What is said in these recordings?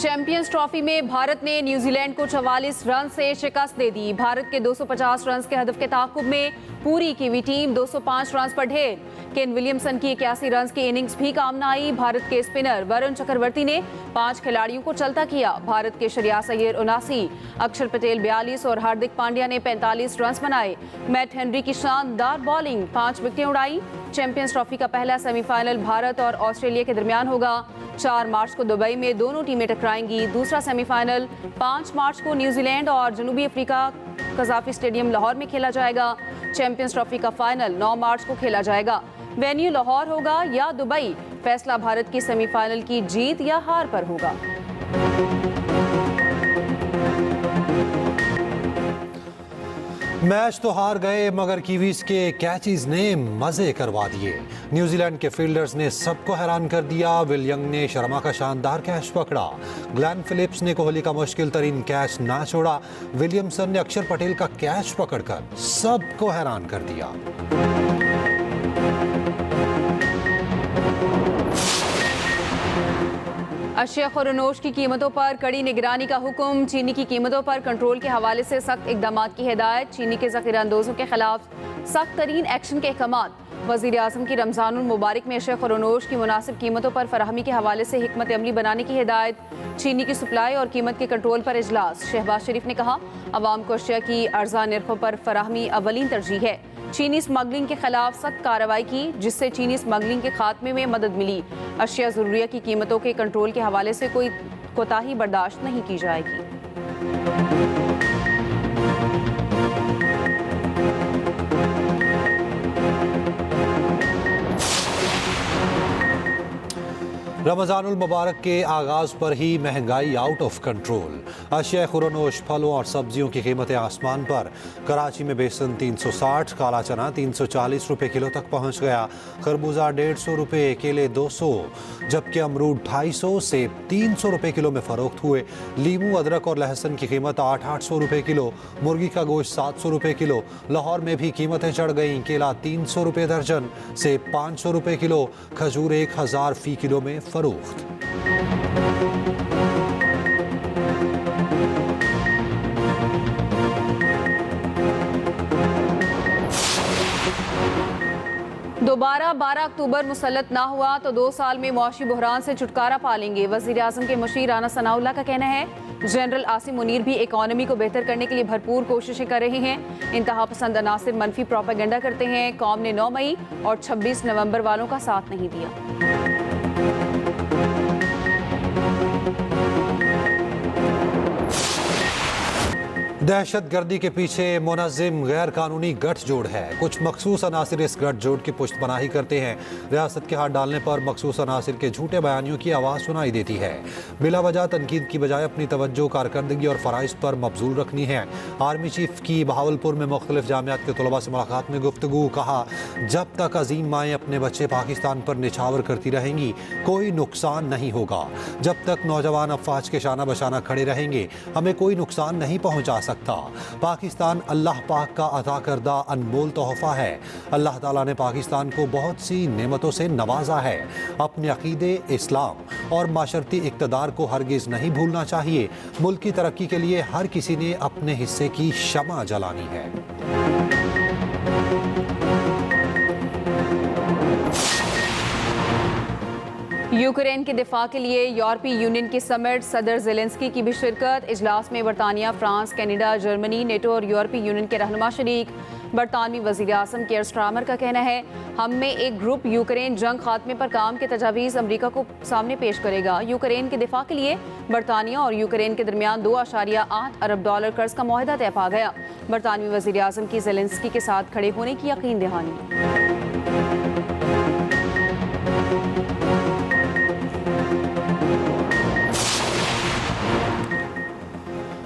Champions trophy में भारत ने New Zealand को 44 रन से शिकस्त दे दी। भारत के 250 रन के हदफ के ताक़ुब में पूरी की हुई टीम 205 रन पर ढेर। केन विलियमसन की 81 रन की इनिंग्स भी काम न आई। भारत के स्पिनर वरुण चक्रवर्ती ने 5 खिलाड़ियों को चलता किया। भारत के श्रेयस अय्यर 79, अक्षर पटेल 42 और हार्दिक पांड्या ने 45 रन बनाए। मैट हेनरी की शानदार बॉलिंग 5 विकेटें उड़ाई। चैंपियंस ट्रॉफी का पहला सेमीफाइनल भारत और ऑस्ट्रेलिया के दरमियान होगा। 4 मार्च को दुबई में दोनों टीमें टकराएंगी। दूसरा सेमीफाइनल 5 मार्च को न्यूजीलैंड और जनूबी अफ्रीका कजाफी स्टेडियम लाहौर में खेला जाएगा। चैंपियंस ट्रॉफी का फाइनल 9 मार्च को खेला जाएगा। वेन्यू लाहौर होगा या दुबई, फैसला भारत की सेमीफाइनल की जीत या हार पर होगा। मैच तो हार गए मगर कीवीज के कैचेस ने मजे करवा दिए। न्यूजीलैंड के फील्डर्स ने सबको हैरान कर दिया। विल यंग ने शर्मा का शानदार कैच पकड़ा। ग्लेन फिलिप्स ने कोहली का मुश्किल तरीन कैच ना छोड़ा। विलियमसन ने अक्षर पटेल का कैच पकड़कर सबको हैरान कर दिया। अशिया खुरनोश की कीमतों पर कड़ी निगरानी का हुक्म। चीनी की कीमतों पर कंट्रोल के हवाले से सख्त इकदाम की हिदायत। चीनी के ज़ख़ीरा अंदोज़ों के खिलाफ सख्त तरीन एक्शन के अहकाम। वज़ीर आज़म की रमज़ानुल मुबारक में अशिया खुरनोश की मुनासिब कीमतों पर फराहमी के हवाले से हिकमत अमली बनाने की हिदायत। चीनी की सप्लाई और कीमत के कंट्रोल पर इजलास। शहबाज शरीफ ने कहा, अवाम को अशिया की अर्जा नरखों पर फराहमी अवलीन तरजीह है। चीनी स्मगलिंग के खिलाफ सख्त कार्रवाई की, जिससे चीनी स्मगलिंग के खात्मे में मदद मिली। अशिया ज़रूरिया की कीमतों के कंट्रोल के हवाले से कोई कोताही बर्दाश्त नहीं की जाएगी। रमज़ानुल मुबारक के आगाज़ पर ही महंगाई आउट ऑफ कंट्रोल। अशिया खुरनोश, फलों और सब्जियों की कीमतें आसमान पर। कराची में बेसन 360, काला चना 340 रुपये किलो तक पहुँच गया। खरबूजा 150 रुपये, केले 200, जबकि अमरूद 250, सेब 300 रुपये किलो में फ़रोख्त हुए। लीमू, अदरक और लहसुन की कीमत 800 रुपये किलो। मुर्गी का गोश्त 700 रुपये किलो। लाहौर में भी कीमतें चढ़ गईं। केला 300 रुपये दर्जन, सेब 500 रुपये किलो, खजूर 1000 फ़ी किलो में फरोख्त। दोबारा 12 अक्टूबर मुसल्लत ना हुआ तो 2 साल में मुआशी बहरान से छुटकारा पा लेंगे। वज़ीर आज़म के मुशीर राना सनाउल्लाह का कहना है, जनरल आसिम मुनीर भी इकॉनमी को बेहतर करने के लिए भरपूर कोशिशें कर रहे हैं। इंतहा पसंद अनासिर मनफी प्रोपेगेंडा करते हैं। कौम ने 9 मई और 26 नवंबर वालों का साथ नहीं दिया। दहशत गर्दी के पीछे मुनज़्ज़िम गैर कानूनी गठजोड़ है। कुछ मखसूस अनासिर इस गठजोड़ की पुष्टपनाही करते हैं। रियासत के हाथ डालने पर मखसूस अनासिर के झूठे बयानियों की आवाज़ सुनाई देती है। बिला वजह तनकीद की बजाय अपनी तवज्जो, कारकर्दगी और फ़राइज़ पर मबजूल रखनी है। आर्मी चीफ की बहावलपुर में मुख्तलिफ जामियात के तलबा से मुलाकात में गुफ्तगू। कहा, जब तक अजीम माएँ अपने बच्चे पाकिस्तान पर निछावर करती रहेंगी कोई नुकसान नहीं होगा। जब तक नौजवान अफवाज के शाना बशाना खड़े रहेंगे हमें कोई नुकसान नहीं पहुँचा सकता। पाकिस्तान अल्लाह पाक का अता करदा अनमोल तोहफा है। अल्लाह ताला ने पाकिस्तान को बहुत सी नेमतों से नवाजा है। अपने अकीदे, इस्लाम और माशरती इक़्तिदार को हरगिज़ नहीं भूलना चाहिए। मुल्क की तरक्की के लिए हर किसी ने अपने हिस्से की शमा जलानी है। यूक्रेन के दिफा के लिए यूरोपीय यूनियन की समिट, सदर ज़ेलेंस्की की भी शिरकत। इजलास में बरतानिया, फ्रांस, कनाडा, जर्मनी, नेटो और यूरोपीय यूनियन के रहनुमा शरीक। बरतानवी वज़ीर आज़म केयर स्टारमर का कहना है, हम में एक ग्रुप यूक्रेन जंग खात्मे पर काम के तजावीज़ अमरीका को सामने पेश करेगा। यूक्रेन के दिफा के लिए बरतानिया और यूक्रेन के दरमियान $2.8 अरब कर्ज का मुआहदा तय पा गया। बरतानवी वज़ीर आज़म की ज़ेलेंस्की के साथ खड़े होने की यकीन दहानी।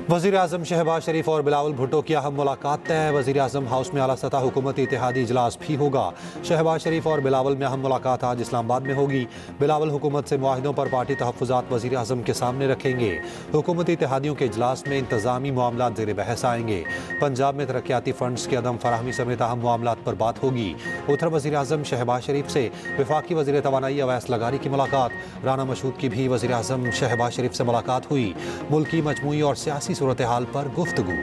वज़ीर आज़म शहबाज शरीफ और बिलावल भुट्टो की अहम मुलाकात तय। वज़ीर आज़म हाउस में आला सतह हुकूमती इत्तेहादी इजलास भी होगा। शहबाज शरीफ और बिलावल में अहम मुलाकात आज इस्लामाबाद में होगी। बिलावल हुकूमत से मुआहिदों पर पार्टी तहफ़्फ़ुज़ात वज़ीर आज़म के सामने रखेंगे। हुकूमती इत्तेहादियों के इजलास में इंतज़ामी मामलात ज़ेर बहस आएंगे। पंजाब में तरक्याती फ़ंड्स की अदम फराहमी समेत अहम मामलात पर बात होगी। उधर वज़ीर आज़म शहबाज शरीफ से वफाकी वज़ीर तवानाई अवैस लगारी की मुलाकात। राना मशहूद की भी वज़ीर आज़म शहबाज शरीफ से मुलाकात हुई। मुल्क की मजमूई और सियासी सूरत हाल पर गुफ्तगू।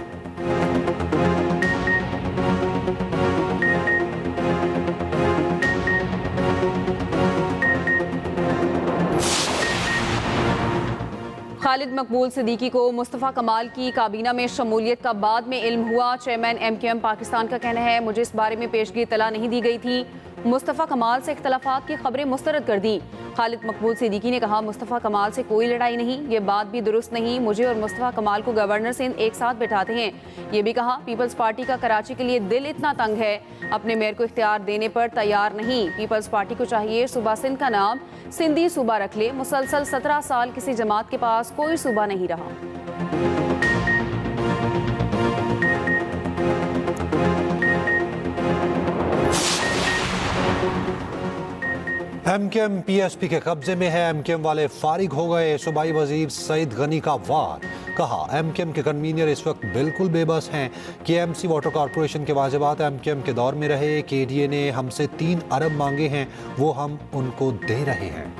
खालिद मकबूल सिद्दीकी को मुस्तफ़ा कमाल की काबीना में शमूलियत का बाद में इल्म हुआ। चेयरमैन MQM पाकिस्तान का कहना है, मुझे इस बारे में पेशगी इत्तला नहीं दी गई थी। मुस्तफ़ा कमाल से इख्तलाफात की खबरें मुस्तरद कर दी। खालिद मकबूल सिद्दीकी ने कहा, मुस्तफ़ा कमाल से कोई लड़ाई नहीं, ये बात भी दुरुस्त नहीं। मुझे और मुस्तफ़ा कमाल को गवर्नर सिंध एक साथ बैठाते हैं। ये भी कहा, पीपल्स पार्टी का कराची के लिए दिल इतना तंग है, अपने मेयर को इख्तियार देने पर तैयार नहीं। पीपल्स पार्टी को चाहिए सूबा सिंध का नाम सिंधी सूबा रख ले। मुसलसल 17 साल किसी जमात के पास कोई सूबा नहीं रहा। MQM PSP के कब्जे में है। MQM वाले फारिग हो गए। सूबाई वजीर सईद गनी का वार। कहा, MQM के कन्वीनर इस वक्त बिल्कुल बेबस हैं। KMC वाटर कॉरपोरेशन के वाजिबात MQM के दौर में रहे। KDA ने हमसे 3 अरब मांगे हैं, वो हम उनको दे रहे हैं।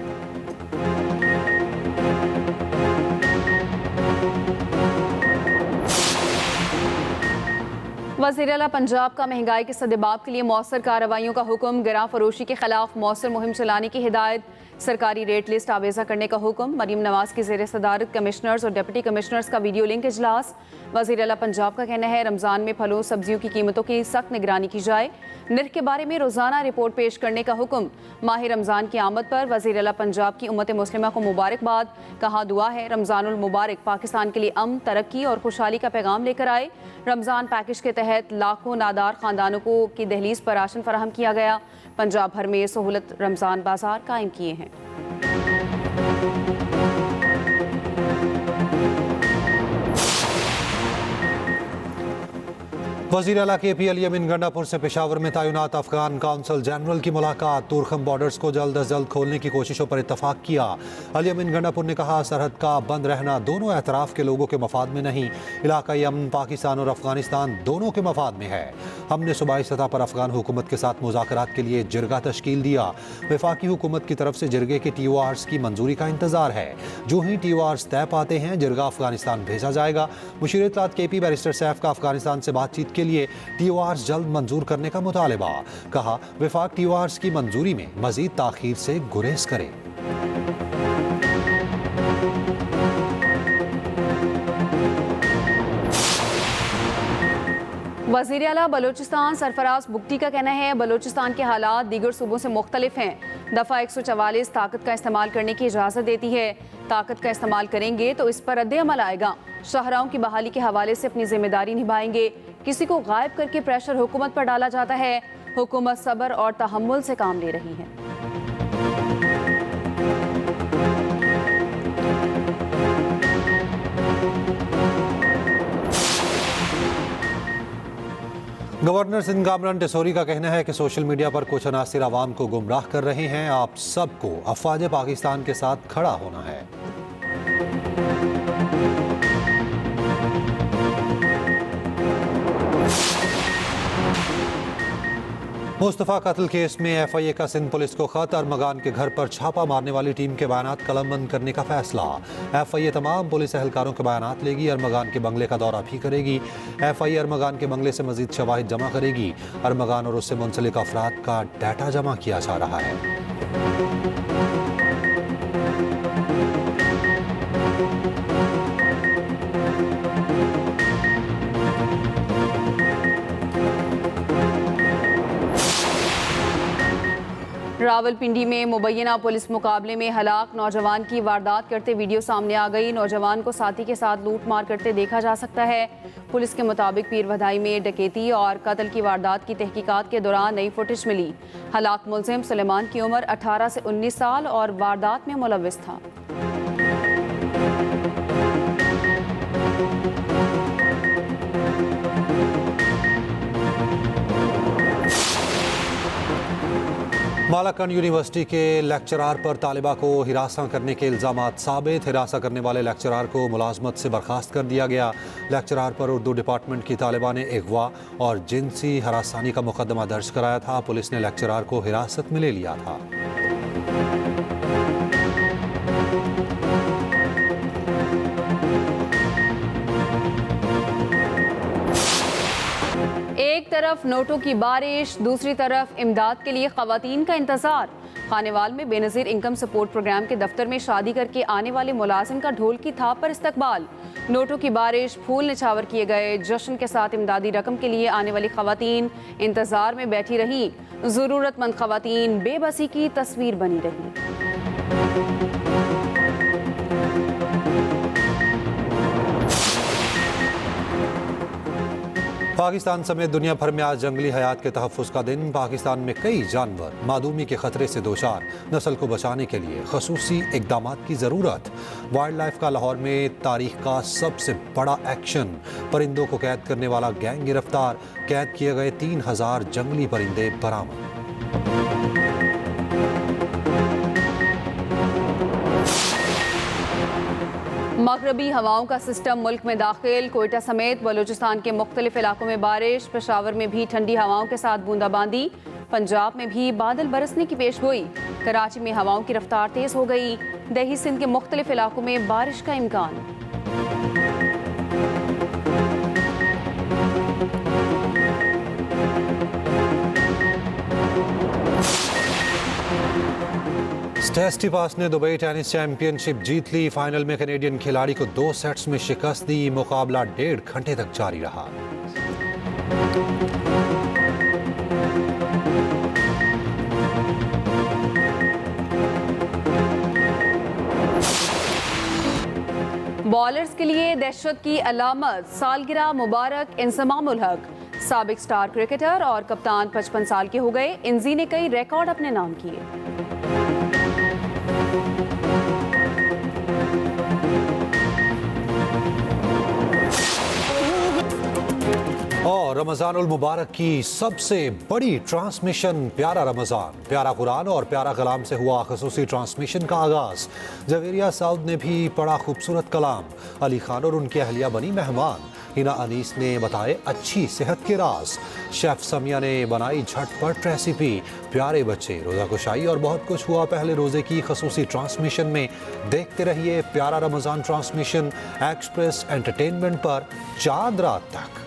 वज़ीर आला पंजाब का महंगाई के सद्देबाब के लिए मौसर कार्रवाइयों का हुक्म। गिरां फरोशी के खिलाफ मौसर मुहिम चलाने की हिदायत। सरकारी रेट लिस्ट आवेजा करने का हुक्म। मरीम नवाज की ज़ेर सदारत कमिश्नर्स और डिप्टी कमिश्नर्स का वीडियो लिंक इजलास। वज़ीर आला पंजाब का कहना है, रमज़ान में फलों सब्जियों की कीमतों की सख्त निगरानी की जाए। निर्ख के बारे में रोज़ाना रिपोर्ट पेश करने का हुक्म। माह रमज़ान की आमद पर वज़ीर आला पंजाब की उम्मत मुस्लिमा को मुबारकबाद। कहा, दुआ है रमज़ानुल मुबारक पाकिस्तान के लिए अमन, तरक्की और खुशहाली का पैगाम लेकर आए। रमज़ान पैकेज के तहत लाखों नादार ख़ानदानों को की दहलीज पर राशन फराहम किया गया। पंजाब भर में सहूलत रमज़ान बाजार कायम किए हैं। वज़ीर आला KP अली अमीन गंडापुर से पेशावर में तैनात अफगान काउंसल जनरल की मुलाकात। तुरखम बॉर्डर्स को जल्द अज जल्द खोलने की कोशिशों पर इत्तफाक किया। अली अमीन गंडापुर ने कहा, सरहद का बंद रहना दोनों एतराफ़ के लोगों के मफाद में नहीं, इलाकाई अमन पाकिस्तान और अफगानिस्तान दोनों के मफाद में है। हमने सूबाई सतह पर अफगान हुकूमत के साथ मुज़ाकरात के लिए जिरगा तश्कील दिया। वफाकी हुकूमत की तरफ से जिरगे के TORs की मंजूरी का इंतजार है। जो ही TORs तय पाते हैं, जिरगा अफगानिस्तान भेजा जाएगा। मुशीर इत्तलात KP बैरिस्टर सैफ का अफगानिस्तान से बातचीत के लिए TORs जल्द मंजूर करने का मुतालबा। कहा, वफाक TORs की मंजूरी में मजीद ताखीर से गुरेज करे। वज़ीर आला बलोचिस्तान सरफराज बुगटी का कहना है, बलोचिस्तान के हालात दीगर सूबों से मुख्तलिफ हैं। दफ़ा 144 ताकत का इस्तेमाल करने की इजाज़त देती है। ताकत का इस्तेमाल करेंगे तो इस पर रद्द अमल आएगा। शहराओं की बहाली के हवाले से अपनी जिम्मेदारी निभाएंगे। किसी को गायब करके प्रेशर हुकूमत पर डाला जाता है। हुकूमत सब्र और तहम्मुल से काम ले रही है। गवर्नर सिंध कामरान टेसोरी का कहना है कि सोशल मीडिया पर कुछ अनासिर आवाम को गुमराह कर रहे हैं। आप सबको अफवाज पाकिस्तान के साथ खड़ा होना है। मुस्तफ़ा कत्ल केस में FIA का सिंध पुलिस को खत। अरमगान के घर पर छापा मारने वाली टीम के बयानात कलमबंद करने का फैसला। FIA तमाम पुलिस एहलकारों के बयानात लेगी। अरमगान के बंगले का दौरा भी करेगी। FIA अरमगान के बंगले से मजीद शवाहिद जमा करेगी। अरमगान और उससे मुंसलिक अफराद का डाटा जमा किया जा रहा है। रावलपिंडी में मुबैना पुलिस मुकाबले में हलाक नौजवान की वारदात करते वीडियो सामने आ गई। नौजवान को साथी के साथ लूट मार करते देखा जा सकता है। पुलिस के मुताबिक पीर वधाई में डकैती और कत्ल की वारदात की तहकीकात के दौरान नई फुटेज मिली। हलाक मुलजिम सुलेमान की उम्र 18 से 19 साल और वारदात में मुलव्विस था। मालाकंड यूनिवर्सिटी के लेक्चरार पर तालिबा को हिरासत करने के इल्जामात साबित। हिरासत करने वाले लेक्चरार को मुलाजमत से बर्खास्त कर दिया गया। लेक्चरार पर उर्दू डिपार्टमेंट की तालिबा ने अगवा और जिनसी हरासानी का मुकदमा दर्ज कराया था। पुलिस ने लेक्चरार को हिरासत में ले लिया था। एक तरफ नोटों की बारिश, दूसरी तरफ इमदाद के लिए खवातीन का इंतजार। खानेवाल में बेनजीर इनकम सपोर्ट प्रोग्राम के दफ्तर में शादी करके आने वाले मुलाजिम का ढोल की थाप पर इस्तकबाल। नोटों की बारिश, फूल निछावर किए गए। जश्न के साथ इमदादी रकम के लिए आने वाली खवातीन इंतजार में बैठी रही। जरूरतमंद खवातीन बेबसी की तस्वीर बनी रही। पाकिस्तान समेत दुनिया भर में आज जंगली हयात के तहफ़्फ़ुज़ का दिन। पाकिस्तान में कई जानवर मादूमी के खतरे से दोचार। नस्ल को बचाने के लिए खसूसी इक़दामात की ज़रूरत। वाइल्ड लाइफ का लाहौर में तारीख का सबसे बड़ा एक्शन। परिंदों को कैद करने वाला गैंग गिरफ्तार। कैद किए गए 3000 जंगली परिंदे बरामद। मगरबी हवाओं का सिस्टम मुल्क में दाखिल। कोयटा समेत बलूचिस्तान के मुख्तलिफ इलाकों में बारिश। पेशावर में भी ठंडी हवाओं के साथ बूंदाबांदी। पंजाब में भी बादल बरसने की पेशगोई। कराची में हवाओं की रफ्तार तेज हो गई। दही सिंध के मुख्तलिफ इलाकों में बारिश का इम्कान। स्टेस्टिपास ने दुबई टेनिस चैंपियनशिप जीत ली। फाइनल में कनेडियन खिलाड़ी को 2 सेट्स में शिकस्त दी। मुकाबला 1.5 घंटे तक जारी रहा। बॉलर्स के लिए दहशत की अलामत। सालगिरह मुबारक इंजमामुल हक। साबिक स्टार क्रिकेटर और कप्तान 55 साल के हो गए। इंजी ने कई रिकॉर्ड अपने नाम किए। और रमज़ानुल मुबारक की सबसे बड़ी ट्रांसमिशन प्यारा रमज़ान, प्यारा कुरान और प्यारा कलाम से हुआ खसूसी ट्रांसमिशन का आगाज़। जवेरिया साउद ने भी पढ़ा खूबसूरत कलाम। अली खान और उनकी अहलिया बनी मेहमान। हिना अनीस ने बताए अच्छी सेहत के राज। शेफ समिया ने बनाई झटपट रेसिपी। प्यारे बच्चे, रोज़ा कुशाई और बहुत कुछ हुआ पहले रोज़े की खसूसी ट्रांसमिशन में। देखते रहिए प्यारा रमज़ान ट्रांसमिशन एक्सप्रेस एंटरटेनमेंट पर चांद रात तक।